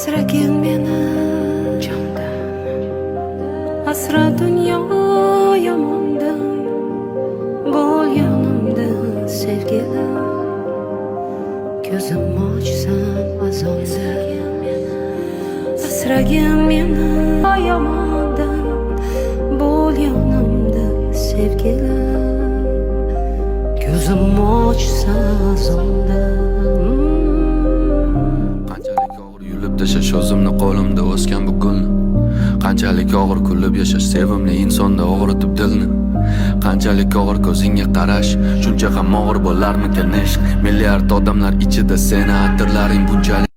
Asragin meni jondan, asra dunyo yomondan, bo'l yonimda sevgilim, ko'zim ochsam azonda. Asragin meni yomondan, bo'l yonimda sevgilim, ko'zim ochsa azonda. Qanchalik og'ir yulib tashash o'zimni qo'limda o'sgan bu gulni, qanchalik og'ir kulib yashash sevimli insonda og'ritib dilni, qanchalik og'ir ko'zingga qarash, shuncha ham og'ir bo'larmikan ishq. Milliard odamlar ichida seni atirlaring bunchalik